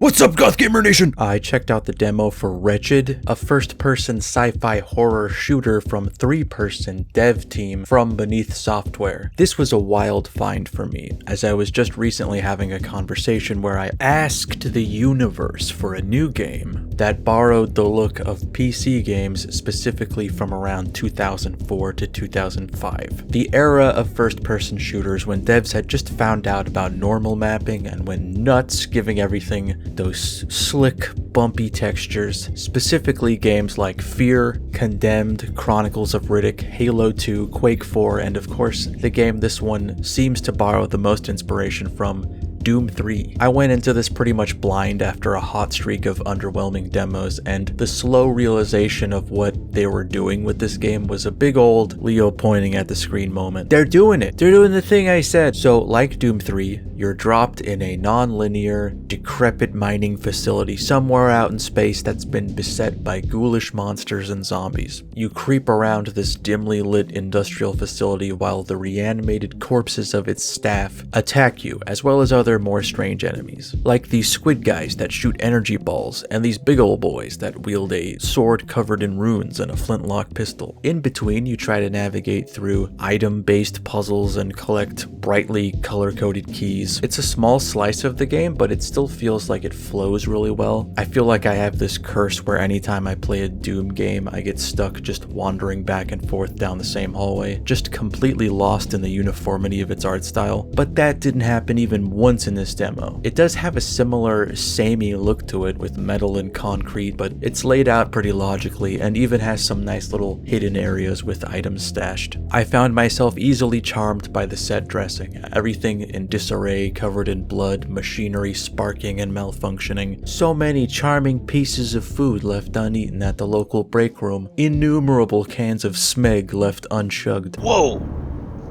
What's up, Goth Gamer Nation? I checked out the demo for Retchid, a first-person sci-fi horror shooter from three-person dev team from Beneath Software. This was a wild find for me, as I was just recently having a conversation where I asked the universe for a new game that borrowed the look of PC games, specifically from around 2004 to 2005. The era of first-person shooters when devs had just found out about normal mapping and when nuts giving everything those slick, bumpy textures, specifically games like Fear, Condemned, Chronicles of Riddick, Halo 2, Quake 4, and of course, the game this one seems to borrow the most inspiration from, Doom 3. I went into this pretty much blind after a hot streak of underwhelming demos, and the slow realization of what they were doing with this game was a big old Leo pointing at the screen moment. They're doing it! They're doing the thing I said! So, like Doom 3, you're dropped in a non-linear, decrepit mining facility somewhere out in space that's been beset by ghoulish monsters and zombies. You creep around this dimly lit industrial facility while the reanimated corpses of its staff attack you, as well as other more strange enemies, like these squid guys that shoot energy balls and these big ol' boys that wield a sword covered in runes and a flintlock pistol. In between, you try to navigate through item-based puzzles and collect brightly color-coded keys. It's a small slice of the game, but it still feels like it flows really well. I feel like I have this curse where anytime I play a Doom game, I get stuck just wandering back and forth down the same hallway, just completely lost in the uniformity of its art style. But that didn't happen even once in this demo. It does have a similar samey look to it with metal and concrete, but it's laid out pretty logically and even has some nice little hidden areas with items stashed. I found myself easily charmed by the set dressing, everything in disarray, covered in blood, machinery sparking and malfunctioning, so many charming pieces of food left uneaten at the local break room, innumerable cans of smeg left unshugged. Whoa!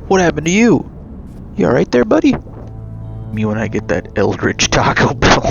What happened to you? You alright there, buddy? Me when I get that Eldritch Taco Bell.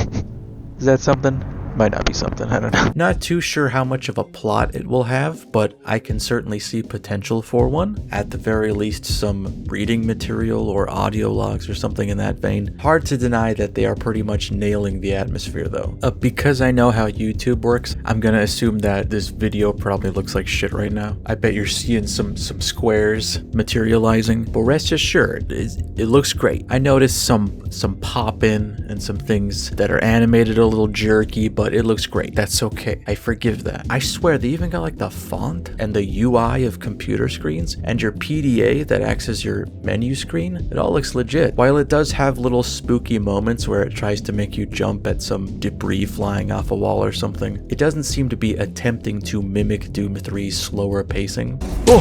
Is that something? Might not be something, I don't know. Not too sure how much of a plot it will have, but I can certainly see potential for one. At the very least, some reading material or audio logs or something in that vein. Hard to deny that they are pretty much nailing the atmosphere though. Because I know how YouTube works, I'm gonna assume that this video probably looks like shit right now. I bet you're seeing some squares materializing, but rest assured, it looks great. I noticed some pop in and some things that are animated a little jerky, but it looks great. That's okay. I forgive that. I swear they even got like the font and the UI of computer screens and your PDA that acts as your menu screen. It all looks legit. While it does have little spooky moments where it tries to make you jump at some debris flying off a wall or something, it doesn't seem to be attempting to mimic Doom 3's slower pacing. Oh!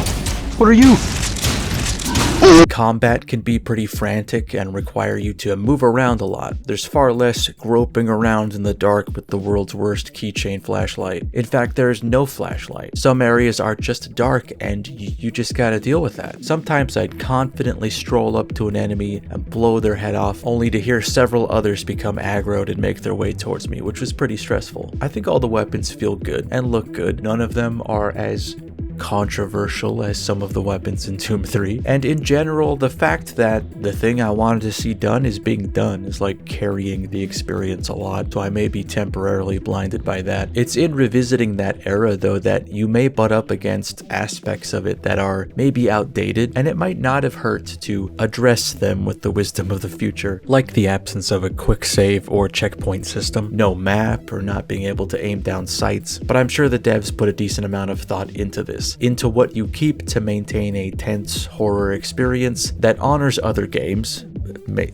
What are you? Combat can be pretty frantic and require you to move around a lot. There's far less groping around in the dark with the world's worst keychain flashlight. In fact, there's no flashlight. Some areas are just dark and you just gotta deal with that. Sometimes I'd confidently stroll up to an enemy and blow their head off, only to hear several others become aggroed and make their way towards me, which was pretty stressful. I think all the weapons feel good and look good. None of them are as controversial as some of the weapons in Doom 3, and in general, the fact that the thing I wanted to see done is being done is like carrying the experience a lot, so I may be temporarily blinded by that. It's in revisiting that era though that you may butt up against aspects of it that are maybe outdated, and it might not have hurt to address them with the wisdom of the future, like the absence of a quick save or checkpoint system, no map, or not being able to aim down sights. But I'm sure the devs put a decent amount of thought into this, into what you keep to maintain a tense horror experience that honors other games,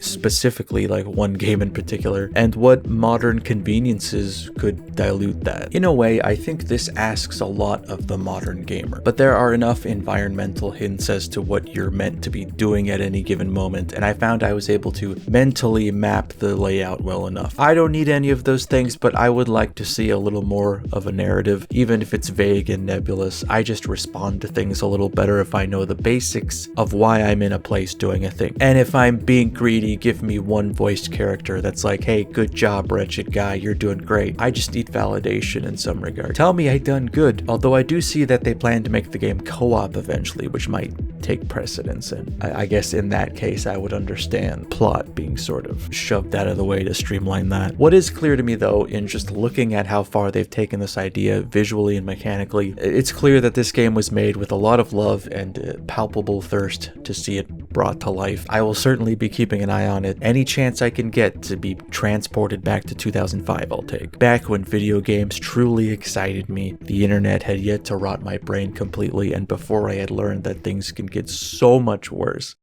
specifically like one game in particular, and what modern conveniences could dilute that. In a way, I think this asks a lot of the modern gamer, but there are enough environmental hints as to what you're meant to be doing at any given moment, and I found I was able to mentally map the layout well enough. I don't need any of those things, but I would like to see a little more of a narrative, even if it's vague and nebulous. I just respond to things a little better if I know the basics of why I'm in a place doing a thing. And if I'm being greedy, give me one voiced character that's like, hey, good job, Retchid guy, you're doing great. I just need validation in some regard. Tell me I done good, although I do see that they plan to make the game co-op eventually, which might take precedence, and I guess in that case I would understand plot being sort of shoved out of the way to streamline that. What is clear to me though, in just looking at how far they've taken this idea visually and mechanically, it's clear that this game was made with a lot of love and a palpable thirst to see it brought to life. I will certainly be keeping an eye on it. Any chance I can get to be transported back to 2005 I'll take. Back when video games truly excited me, the internet had yet to rot my brain completely, and before I had learned that things can get so much worse.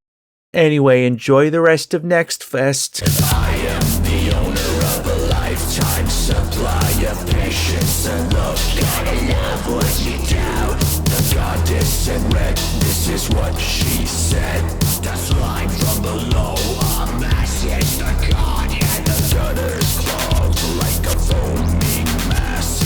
Anyway, enjoy the rest of Next Fest. I am the owner of a lifetime supply of patience and love. Gotta love what you doubt. The goddess in red, this is what she said.